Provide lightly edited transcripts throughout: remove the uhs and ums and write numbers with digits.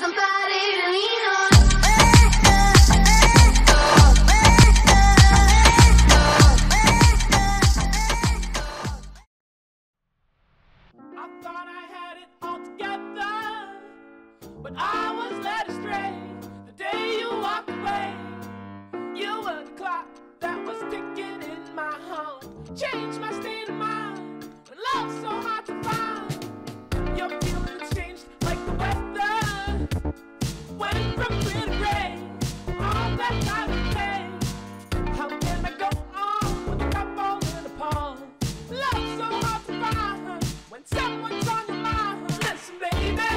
somebody to lean on. I thought I had it all together, but I was led astray the day you walked away. You were the clock that was ticking in my heart, changed my state of mind when love's so hard to find. Your feelings changed like the weather, went from clear to gray, all that I would pay. How can I go on with the cup falling apart? Love's so hard to find when someone's on your mind. Listen, baby.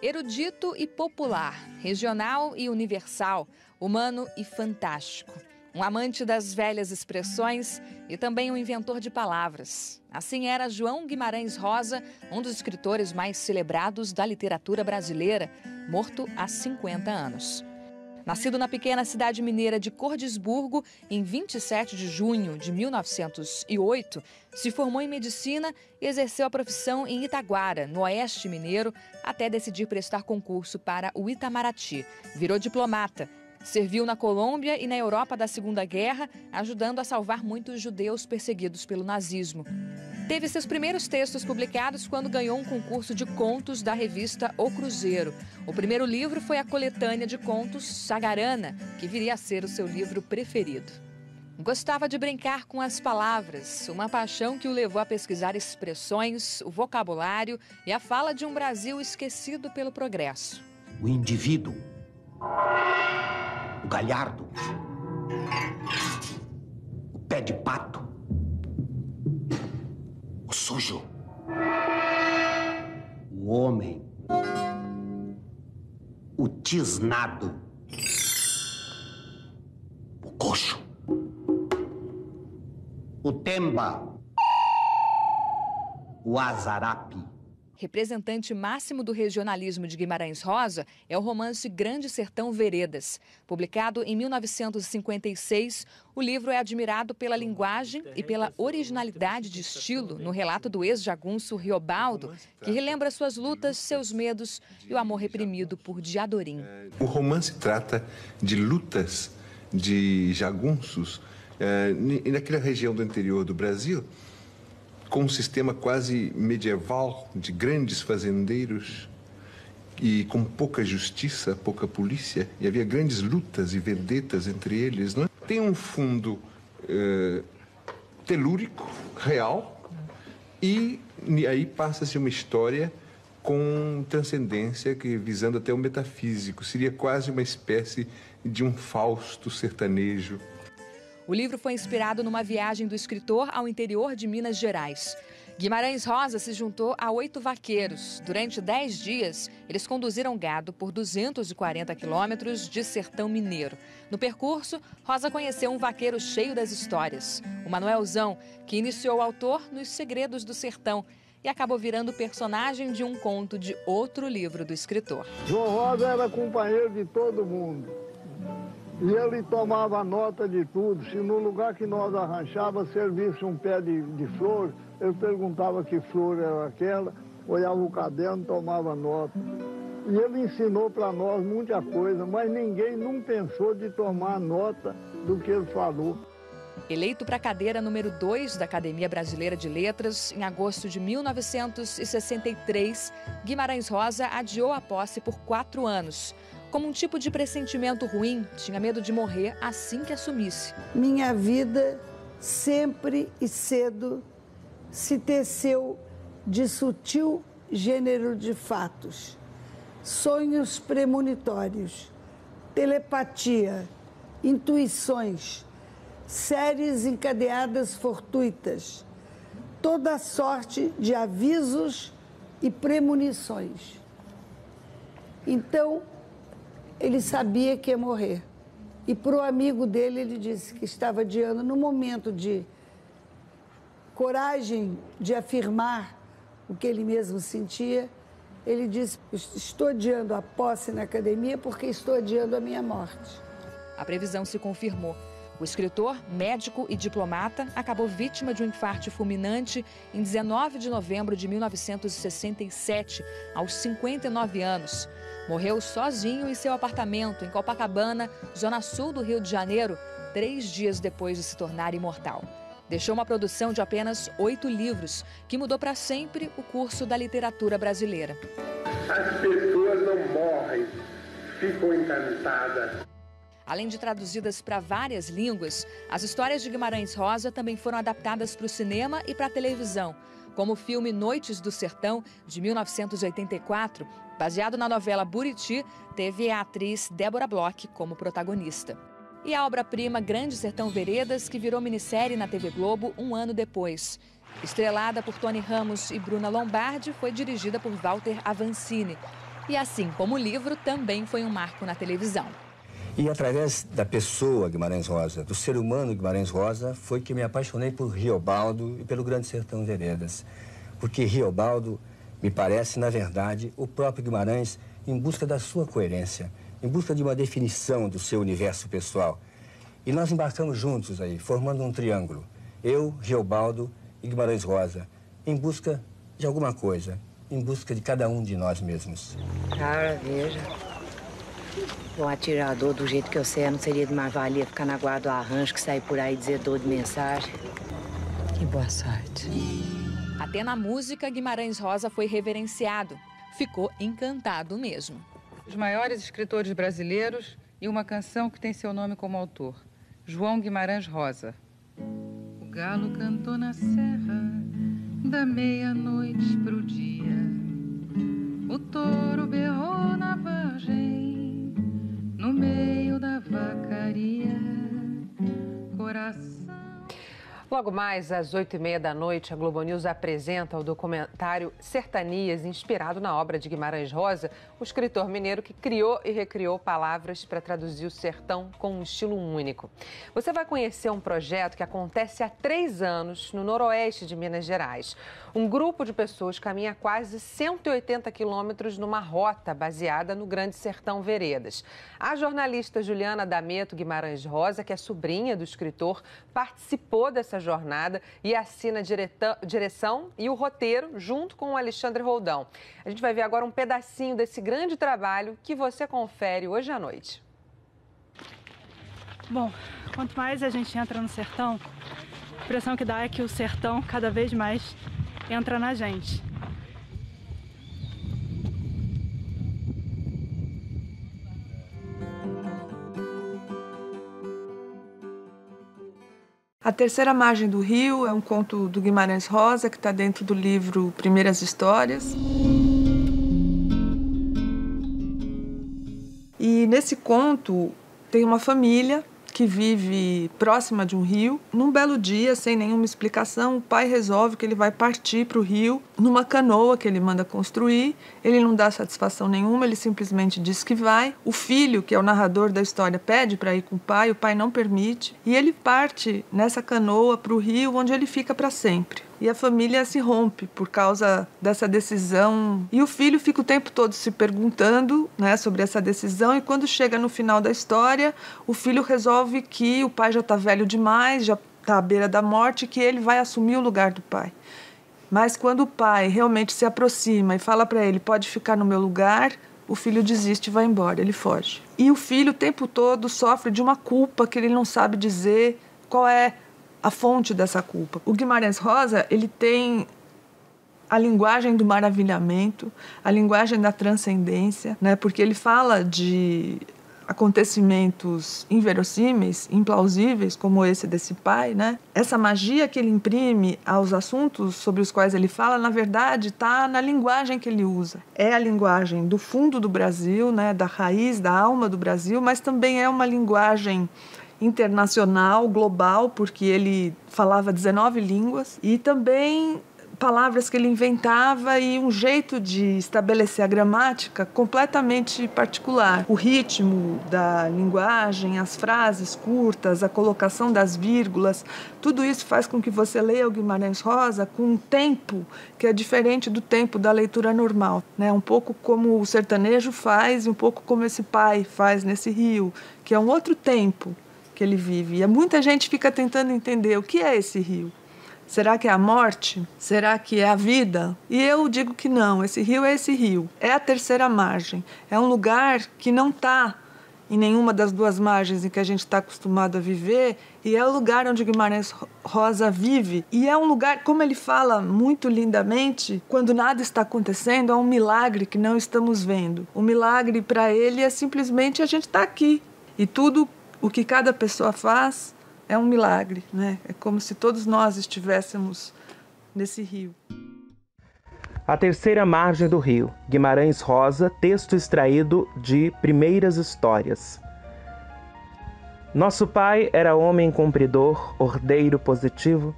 Erudito e popular, regional e universal, humano e fantástico. Um amante das velhas expressões e também um inventor de palavras. Assim era João Guimarães Rosa, um dos escritores mais celebrados da literatura brasileira, morto há 50 anos. Nascido na pequena cidade mineira de Cordisburgo, em 27 de junho de 1908, se formou em medicina e exerceu a profissão em Itaguara, no oeste mineiro, até decidir prestar concurso para o Itamaraty. Virou diplomata. Serviu na Colômbia e na Europa da Segunda Guerra, ajudando a salvar muitos judeus perseguidos pelo nazismo. Teve seus primeiros textos publicados quando ganhou um concurso de contos da revista O Cruzeiro. O primeiro livro foi a coletânea de contos Sagarana, que viria a ser o seu livro preferido. Gostava de brincar com as palavras, uma paixão que o levou a pesquisar expressões, o vocabulário e a fala de um Brasil esquecido pelo progresso. O indivíduo, o galhardo, o pé de pato, o sujo, o homem, o tisnado, o coxo, o temba, o azarape. Representante máximo do regionalismo de Guimarães Rosa é o romance Grande Sertão Veredas. Publicado em 1956, o livro é admirado pela linguagem e pela originalidade de estilo no relato do ex-jagunço Riobaldo, que relembra suas lutas, seus medos e o amor reprimido por Diadorim. O romance trata de lutas de jagunços naquela região do interior do Brasil, com um sistema quase medieval de grandes fazendeiros e com pouca justiça, pouca polícia, e havia grandes lutas e vendetas entre eles, não é? Tem um fundo telúrico, real, e aí passa-se uma história com transcendência, visando até o metafísico. Seria quase uma espécie de um Fausto sertanejo. O livro foi inspirado numa viagem do escritor ao interior de Minas Gerais. Guimarães Rosa se juntou a 8 vaqueiros. Durante 10 dias, eles conduziram gado por 240 quilômetros de sertão mineiro. No percurso, Rosa conheceu um vaqueiro cheio das histórias, o Manuelzão, que iniciou o autor nos Segredos do Sertão e acabou virando personagem de um conto de outro livro do escritor. João Rosa era companheiro de todo mundo. E ele tomava nota de tudo. Se no lugar que nós arranchávamos servisse um pé de flor, eu perguntava que flor era aquela, olhava o caderno e tomava nota. E ele ensinou para nós muita coisa, mas ninguém nunca pensou de tomar nota do que ele falou. Eleito para a cadeira número 2 da Academia Brasileira de Letras, em agosto de 1963, Guimarães Rosa adiou a posse por 4 anos. Como um tipo de pressentimento ruim, tinha medo de morrer assim que assumisse. Minha vida, sempre e cedo, se teceu de sutil gênero de fatos, sonhos premonitórios, telepatia, intuições, séries encadeadas fortuitas, toda sorte de avisos e premonições. Então, ele sabia que ia morrer. E para o amigo dele, ele disse que estava adiando, no momento de coragem de afirmar o que ele mesmo sentia, ele disse: estou adiando a posse na academia porque estou adiando a minha morte. A previsão se confirmou. O escritor, médico e diplomata acabou vítima de um infarto fulminante em 19 de novembro de 1967, aos 59 anos. Morreu sozinho em seu apartamento em Copacabana, zona sul do Rio de Janeiro, 3 dias depois de se tornar imortal. Deixou uma produção de apenas 8 livros, que mudou para sempre o curso da literatura brasileira. As pessoas não morrem, ficam encantadas. Além de traduzidas para várias línguas, as histórias de Guimarães Rosa também foram adaptadas para o cinema e para a televisão, como o filme Noites do Sertão, de 1984, baseado na novela Buriti, teve a atriz Débora Bloch como protagonista. E a obra-prima Grande Sertão Veredas, que virou minissérie na TV Globo um ano depois. Estrelada por Tony Ramos e Bruna Lombardi, foi dirigida por Walter Avancini. E assim como o livro, também foi um marco na televisão. E através da pessoa Guimarães Rosa, do ser humano Guimarães Rosa, foi que me apaixonei por Riobaldo e pelo Grande Sertão Veredas. Porque Riobaldo me parece, na verdade, o próprio Guimarães em busca da sua coerência, em busca de uma definição do seu universo pessoal. E nós embarcamos juntos aí, formando um triângulo. Eu, Riobaldo e Guimarães Rosa, em busca de alguma coisa, em busca de cada um de nós mesmos. Cara, veja. Um atirador do jeito que eu sei, não seria de mais valia ficar na guarda do arranjo que sair por aí dizedor de mensagem. Que boa sorte. Até na música, Guimarães Rosa foi reverenciado. Ficou encantado mesmo. Os maiores escritores brasileiros e uma canção que tem seu nome como autor, João Guimarães Rosa. O galo cantou na serra, da meia-noite pro dia. O touro berrou na vargem, no meio da vacaria, coração. Logo mais, às 8h30 da noite, a Globo News apresenta o documentário Sertanias, inspirado na obra de Guimarães Rosa, o escritor mineiro que criou e recriou palavras para traduzir o sertão com um estilo único. Você vai conhecer um projeto que acontece há 3 anos no noroeste de Minas Gerais. Um grupo de pessoas caminha quase 180 quilômetros numa rota baseada no Grande Sertão Veredas. A jornalista Juliana D'Ameto Guimarães Rosa, que é sobrinha do escritor, participou dessa jornada e assina a direção e o roteiro junto com o Alexandre Roldão. A gente vai ver agora um pedacinho desse grande trabalho que você confere hoje à noite. Bom, quanto mais a gente entra no sertão, a impressão que dá é que o sertão cada vez mais entra na gente. A Terceira Margem do Rio é um conto do Guimarães Rosa que está dentro do livro Primeiras Histórias. E nesse conto tem uma família que vive próxima de um rio. Num belo dia, sem nenhuma explicação, o pai resolve que ele vai partir para o rio numa canoa que ele manda construir. Ele não dá satisfação nenhuma, ele simplesmente diz que vai. O filho, que é o narrador da história, pede para ir com o pai não permite. E ele parte nessa canoa para o rio, onde ele fica para sempre. E a família se rompe por causa dessa decisão. E o filho fica o tempo todo se perguntando, né, sobre essa decisão. E quando chega no final da história, o filho resolve que o pai já está velho demais, já está à beira da morte, que ele vai assumir o lugar do pai. Mas quando o pai realmente se aproxima e fala para ele, pode ficar no meu lugar, o filho desiste e vai embora, ele foge. E o filho o tempo todo sofre de uma culpa que ele não sabe dizer qual é a fonte dessa culpa. O Guimarães Rosa, ele tem a linguagem do maravilhamento, a linguagem da transcendência, né? Porque ele fala de acontecimentos inverossímeis, implausíveis, como esse desse pai, né? Essa magia que ele imprime aos assuntos sobre os quais ele fala, na verdade, está na linguagem que ele usa. É a linguagem do fundo do Brasil, né? Da raiz, da alma do Brasil, mas também é uma linguagem internacional, global, porque ele falava 19 línguas, e também palavras que ele inventava e um jeito de estabelecer a gramática completamente particular. O ritmo da linguagem, as frases curtas, a colocação das vírgulas, tudo isso faz com que você leia o Guimarães Rosa com um tempo que é diferente do tempo da leitura normal, né? Um pouco como o sertanejo faz e um pouco como esse pai faz nesse rio, que é um outro tempo que ele vive. E muita gente fica tentando entender o que é esse rio. Será que é a morte? Será que é a vida? E eu digo que não, esse rio é esse rio. É a terceira margem. É um lugar que não está em nenhuma das duas margens em que a gente está acostumado a viver, e é o lugar onde Guimarães Rosa vive. E é um lugar, como ele fala muito lindamente, quando nada está acontecendo, é um milagre que não estamos vendo. O milagre para ele é simplesmente a gente estar aqui. E tudo o que cada pessoa faz é um milagre, né? É como se todos nós estivéssemos nesse rio. A terceira margem do rio, Guimarães Rosa, texto extraído de Primeiras Histórias. Nosso pai era homem cumpridor, ordeiro, positivo,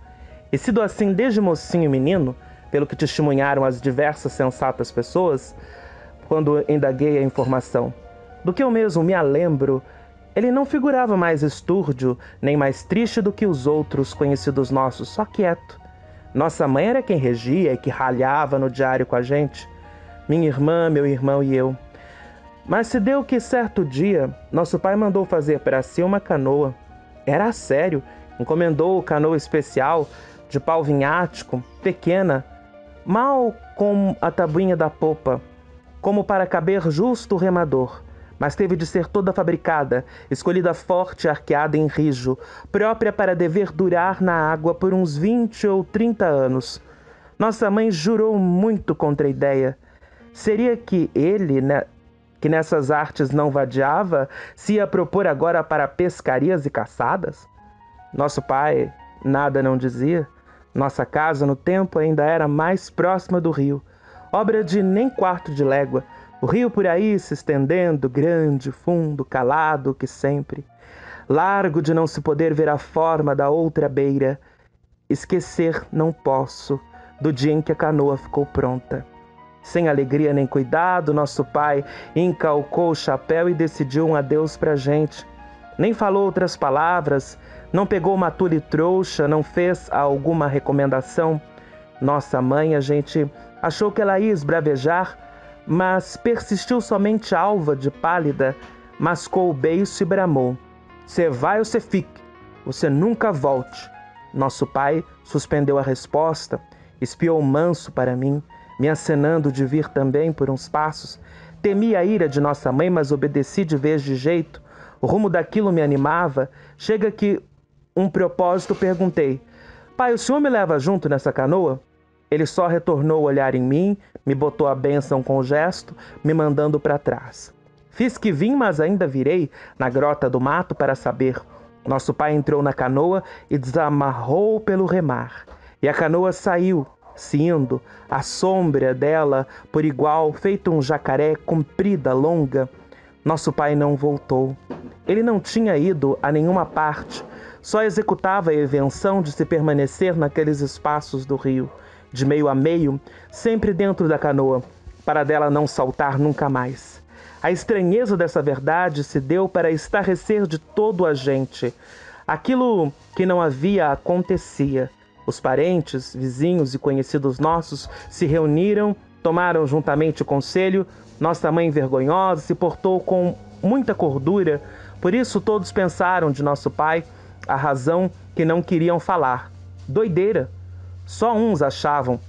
e sido assim desde mocinho e menino, pelo que testemunharam as diversas sensatas pessoas, quando indaguei a informação. Do que eu mesmo me alembro, ele não figurava mais estúrdio, nem mais triste do que os outros conhecidos nossos, só quieto. Nossa mãe era quem regia e que ralhava no diário com a gente. Minha irmã, meu irmão e eu. Mas se deu que certo dia, nosso pai mandou fazer para si uma canoa. Era a sério, encomendou canoa especial, de pau vinhático, pequena, mal com a tabuinha da popa, como para caber justo o remador. Mas teve de ser toda fabricada, escolhida forte e arqueada em rijo, própria para dever durar na água por uns 20 ou 30 anos. Nossa mãe jurou muito contra a ideia. Seria que ele, que nessas artes não vadiava, se ia propor agora para pescarias e caçadas? Nosso pai nada não dizia. Nossa casa, no tempo, ainda era mais próxima do rio, obra de nem quarto de légua. O rio por aí se estendendo, grande, fundo, calado que sempre. Largo de não se poder ver a forma da outra beira. Esquecer não posso do dia em que a canoa ficou pronta. Sem alegria nem cuidado, nosso pai encalcou o chapéu e decidiu um adeus pra gente. Nem falou outras palavras, não pegou uma tule trouxa, não fez alguma recomendação. Nossa mãe, a gente achou que ela ia esbravejar, mas persistiu somente alva de pálida, mascou o beiço e bramou. Cê vai ou cê fique, você nunca volte. Nosso pai suspendeu a resposta, espiou manso para mim, me acenando de vir também por uns passos. Temi a ira de nossa mãe, mas obedeci de vez de jeito. O rumo daquilo me animava. Chega que um propósito perguntei: pai, o senhor me leva junto nessa canoa? Ele só retornou o olhar em mim, me botou a bênção com o gesto, me mandando para trás. Fiz que vim, mas ainda virei na grota do mato para saber. Nosso pai entrou na canoa e desamarrou pelo remar. E a canoa saiu, se indo, a sombra dela, por igual, feito um jacaré, comprida, longa. Nosso pai não voltou. Ele não tinha ido a nenhuma parte, só executava a invenção de se permanecer naqueles espaços do rio, de meio a meio, sempre dentro da canoa, para dela não saltar nunca mais. A estranheza dessa verdade se deu para estarrecer de todo a gente. Aquilo que não havia acontecia. Os parentes, vizinhos e conhecidos nossos se reuniram, tomaram juntamente o conselho. Nossa mãe vergonhosa se portou com muita cordura, por isso todos pensaram de nosso pai a razão que não queriam falar. Doideira! Só uns achavam,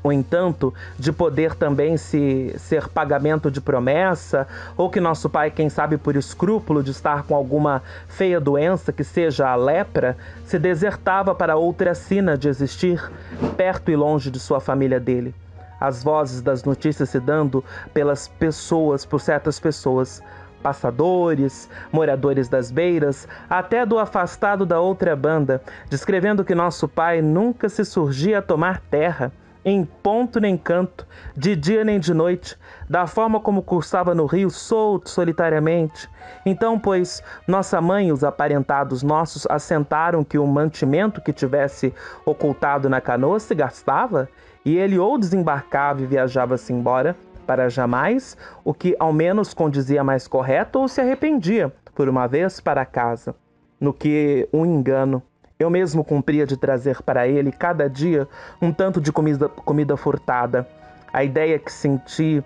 o entanto, de poder também ser pagamento de promessa, ou que nosso pai, quem sabe por escrúpulo de estar com alguma feia doença, que seja a lepra, se desertava para outra sina de existir, perto e longe de sua família dele. As vozes das notícias se dando pelas pessoas, por certas pessoas, passadores, moradores das beiras, até do afastado da outra banda, descrevendo que nosso pai nunca se surgia a tomar terra, em ponto nem canto, de dia nem de noite, da forma como cursava no rio solto, solitariamente. Então, pois, nossa mãe e os aparentados nossos assentaram que o mantimento que tivesse ocultado na canoa se gastava, e ele ou desembarcava e viajava-se embora, para jamais, o que ao menos condizia mais correto, ou se arrependia, por uma vez, para casa. No que um engano. Eu mesmo cumpria de trazer para ele, cada dia, um tanto de comida furtada. A ideia que senti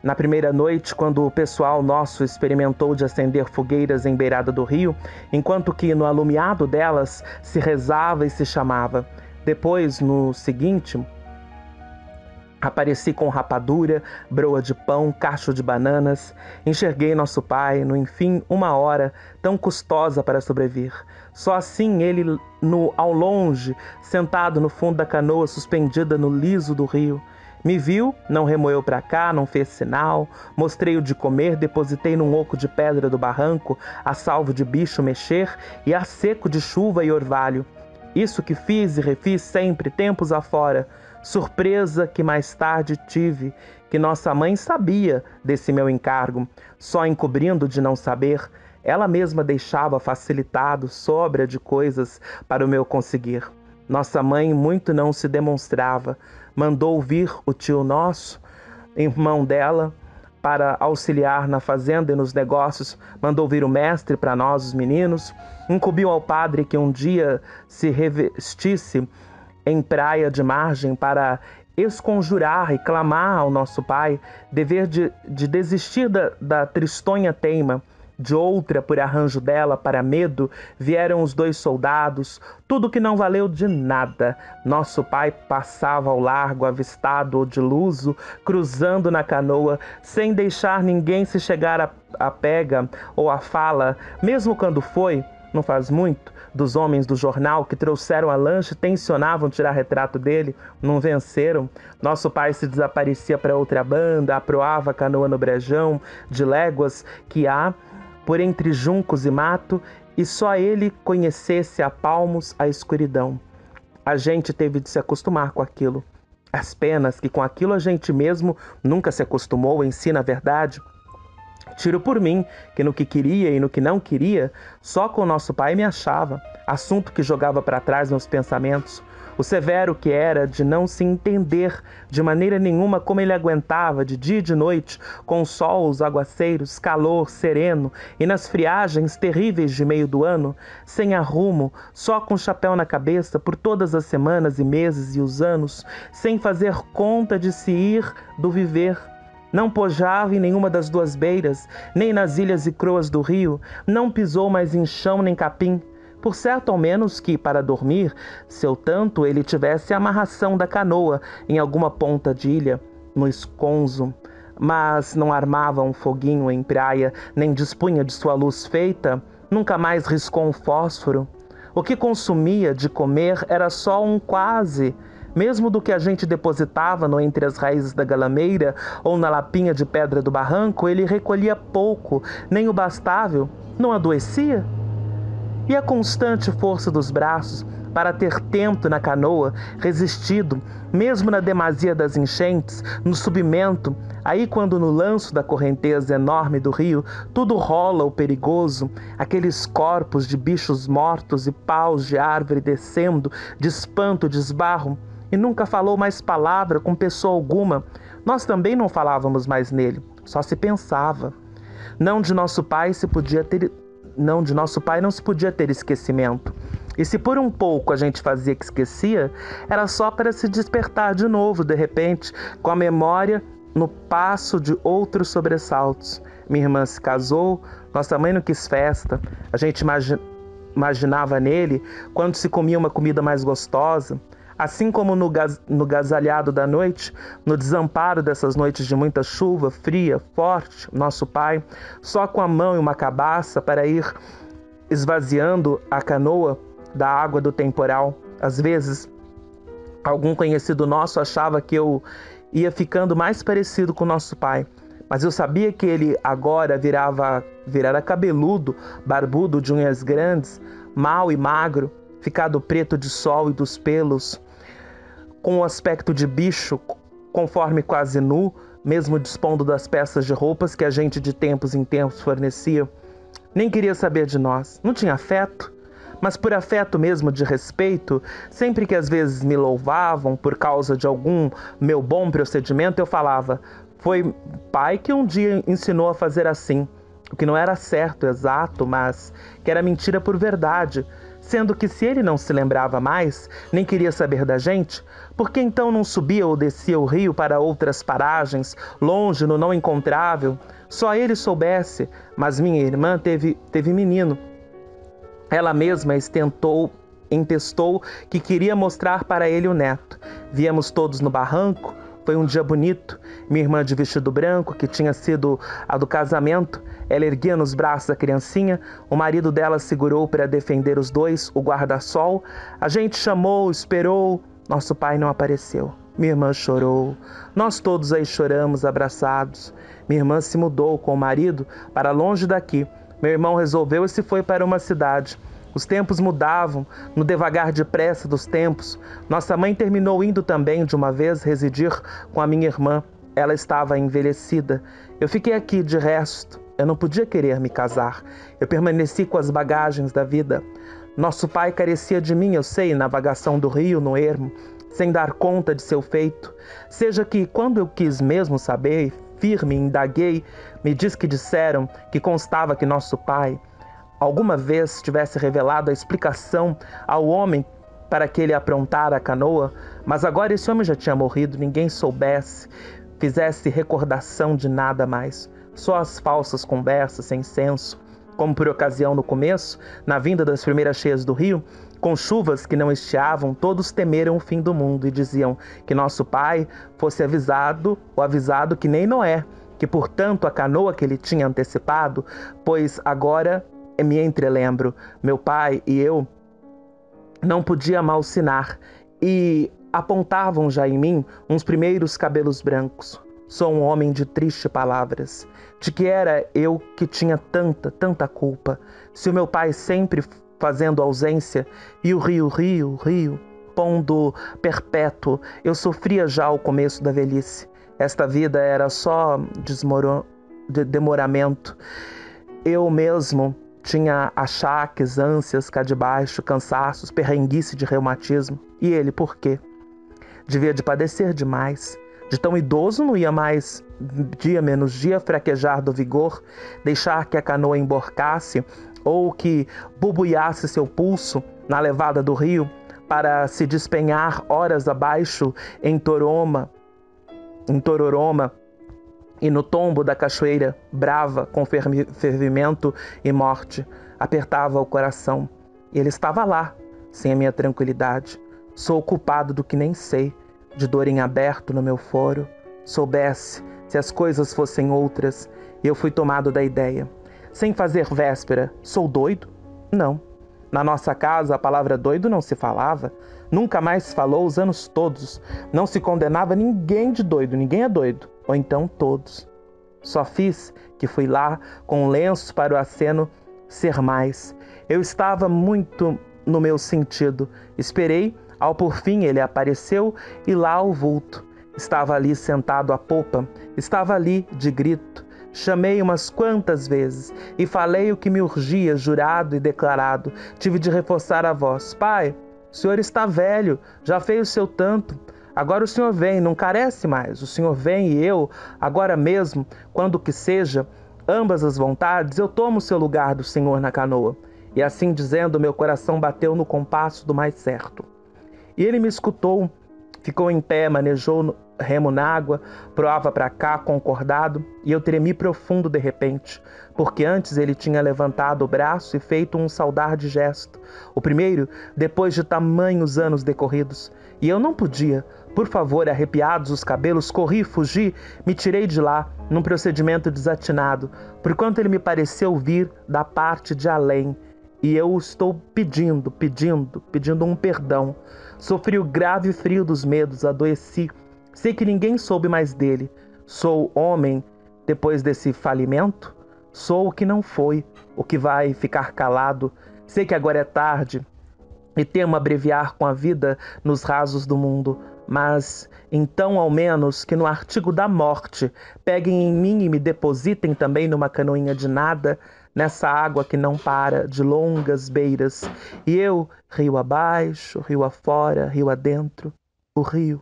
Na primeira noite, quando o pessoal nosso experimentou de acender fogueiras em beirada do rio, enquanto que no alumiado delas se rezava e se chamava. Depois, no seguinte, apareci com rapadura, broa de pão, cacho de bananas. Enxerguei nosso pai, no enfim, uma hora tão custosa para sobreviver. Só assim ele, ao longe, sentado no fundo da canoa, suspendida no liso do rio. Me viu, não remoeu para cá, não fez sinal. Mostrei o de comer, depositei num oco de pedra do barranco, a salvo de bicho mexer e a seco de chuva e orvalho. Isso que fiz e refiz sempre, tempos afora. Surpresa que mais tarde tive, que nossa mãe sabia desse meu encargo, só encobrindo de não saber, ela mesma deixava facilitado, sobra de coisas para o meu conseguir. Nossa mãe muito não se demonstrava, mandou vir o tio nosso, irmão dela, para auxiliar na fazenda e nos negócios, mandou vir o mestre para nós, os meninos, incumbiu ao padre que um dia se revestisse em praia de margem para esconjurar e clamar ao nosso pai, dever de desistir da tristonha teima. De outra, por arranjo dela, para medo, vieram os 2 soldados, tudo que não valeu de nada. Nosso pai passava ao largo, avistado ou de luso, cruzando na canoa, sem deixar ninguém se chegar à pega ou à fala, mesmo quando foi, não faz muito, dos homens do jornal que trouxeram a lancha e tensionavam tirar retrato dele, não venceram. Nosso pai se desaparecia para outra banda, aproava a canoa no brejão, de léguas que há, por entre juncos e mato, e só ele conhecesse a palmos a escuridão. A gente teve de se acostumar com aquilo. As penas que com aquilo a gente mesmo nunca se acostumou, ensina a verdade. Tiro por mim, que no que queria e no que não queria, só com nosso pai me achava, assunto que jogava para trás meus pensamentos. O severo que era de não se entender de maneira nenhuma como ele aguentava de dia e de noite, com o sol, os aguaceiros, calor, sereno, e nas friagens terríveis de meio do ano, sem arrumo, só com o chapéu na cabeça, por todas as semanas e meses e os anos, sem fazer conta de se ir do viver. Não pojava em nenhuma das 2 beiras, nem nas ilhas e croas do rio, não pisou mais em chão nem capim. Por certo, ao menos que, para dormir, seu tanto ele tivesse a amarração da canoa em alguma ponta de ilha, no esconzo, mas não armava um foguinho em praia, nem dispunha de sua luz feita, nunca mais riscou um fósforo. O que consumia de comer era só um quase, mesmo do que a gente depositava no entre as raízes da galameira ou na lapinha de pedra do barranco, ele recolhia pouco, nem o bastável, não adoecia? E a constante força dos braços para ter tento na canoa, resistido, mesmo na demasia das enchentes, no submento, aí quando no lanço da correnteza enorme do rio, tudo rola o perigoso, aqueles corpos de bichos mortos e paus de árvore descendo, de espanto, de esbarro, e nunca falou mais palavra com pessoa alguma. Nós também não falávamos mais nele, só se pensava. Não de nosso pai não se podia ter esquecimento. E se por um pouco a gente fazia que esquecia, era só para se despertar de novo, de repente, com a memória no passo de outros sobressaltos. Minha irmã se casou, nossa mãe não quis festa, a gente imaginava nele quando se comia uma comida mais gostosa. Assim como no gasalhado da noite, no desamparo dessas noites de muita chuva, fria, forte, nosso pai, só com a mão e uma cabaça para ir esvaziando a canoa da água do temporal. Às vezes, algum conhecido nosso achava que eu ia ficando mais parecido com nosso pai, mas eu sabia que ele agora virara cabeludo, barbudo, de unhas grandes, mau e magro, ficado preto de sol e dos pelos, com o aspecto de bicho, conforme quase nu, mesmo dispondo das peças de roupas que a gente de tempos em tempos fornecia. Nem queria saber de nós, não tinha afeto, mas por afeto mesmo de respeito, sempre que às vezes me louvavam por causa de algum meu bom procedimento, eu falava, foi pai que um dia ensinou a fazer assim, o que não era certo, exato, mas que era mentira por verdade, Sendo que se ele não se lembrava mais, nem queria saber da gente, por que então não subia ou descia o rio para outras paragens, longe no não encontrável? Só ele soubesse, mas minha irmã teve menino. Ela mesma entestou que queria mostrar para ele o neto. Viemos todos no barranco. Foi um dia bonito. Minha irmã de vestido branco, que tinha sido a do casamento, ela erguia nos braços a criancinha. O marido dela segurou para defender os dois o guarda-sol. A gente chamou, esperou. Nosso pai não apareceu. Minha irmã chorou. Nós todos aí choramos, abraçados. Minha irmã se mudou com o marido para longe daqui. Meu irmão resolveu e se foi para uma cidade. Os tempos mudavam, no devagar depressa dos tempos. Nossa mãe terminou indo também, de uma vez, residir com a minha irmã. Ela estava envelhecida. Eu fiquei aqui, de resto. Eu não podia querer me casar. Eu permaneci com as bagagens da vida. Nosso pai carecia de mim, eu sei, na vagação do rio, no ermo, sem dar conta de seu feito. Seja que, quando eu quis mesmo saber, firme, indaguei, me diz que disseram que constava que nosso pai alguma vez tivesse revelado a explicação ao homem para que ele aprontara a canoa, mas agora esse homem já tinha morrido, ninguém soubesse, fizesse recordação de nada mais. Só as falsas conversas sem senso, como por ocasião no começo, na vinda das primeiras cheias do rio, com chuvas que não estiavam, todos temeram o fim do mundo e diziam que nosso pai fosse avisado, ou avisado que nem Noé, que portanto a canoa que ele tinha antecipado, pois agora me entrelembro, meu pai e eu não podia malsinar, e apontavam já em mim uns primeiros cabelos brancos. Sou um homem de tristes palavras, de que era eu que tinha tanta culpa. Se o meu pai sempre fazendo ausência, e o rio, pondo perpétuo, eu sofria já ao começo da velhice. Esta vida era só demoramento. Eu mesmo tinha achaques, ânsias, cá de baixo, cansaços, perrenguice de reumatismo. E ele, por quê? Devia de padecer demais. De tão idoso não ia mais, dia menos dia, fraquejar do vigor, deixar que a canoa emborcasse ou que bubuiasse seu pulso na levada do rio para se despenhar horas abaixo em Tororoma e no tombo da cachoeira brava com fervimento e morte. Apertava o coração. E ele estava lá, sem a minha tranquilidade. Sou culpado do que nem sei, de dor em aberto no meu foro. Soubesse, se as coisas fossem outras, eu fui tomado da ideia. Sem fazer véspera, sou doido? Não. Na nossa casa a palavra doido não se falava. Nunca mais se falou os anos todos. Não se condenava ninguém de doido, ninguém é doido. Ou então todos. Só fiz que fui lá com um lenço para o aceno ser mais. Eu estava muito no meu sentido. Esperei, ao por fim ele apareceu e lá o vulto. Estava ali sentado à popa, estava ali de grito. Chamei umas quantas vezes e falei o que me urgia, jurado e declarado. Tive de reforçar a voz. Pai, o senhor está velho, já fez o seu tanto. Agora o senhor vem, não carece mais. O senhor vem e eu, agora mesmo, quando que seja, ambas as vontades, eu tomo o seu lugar do senhor na canoa. E assim dizendo, meu coração bateu no compasso do mais certo. E ele me escutou, ficou em pé, manejou remo na água, proava para cá, concordado, e eu tremi profundo de repente, porque antes ele tinha levantado o braço e feito um saudar de gesto. O primeiro, depois de tamanhos anos decorridos. E eu não podia. Por favor, arrepiados os cabelos, corri, fugi, me tirei de lá, num procedimento desatinado, porquanto ele me pareceu vir da parte de além. E eu estou pedindo um perdão. Sofri o grave frio dos medos, adoeci. Sei que ninguém soube mais dele. Sou homem depois desse falimento? Sou o que não foi, o que vai ficar calado. Sei que agora é tarde e temo abreviar com a vida nos rasos do mundo. Mas, então, ao menos, que no artigo da morte peguem em mim e me depositem também numa canoinha de nada, nessa água que não para, de longas beiras. E eu, rio abaixo, rio afora, rio adentro, o rio.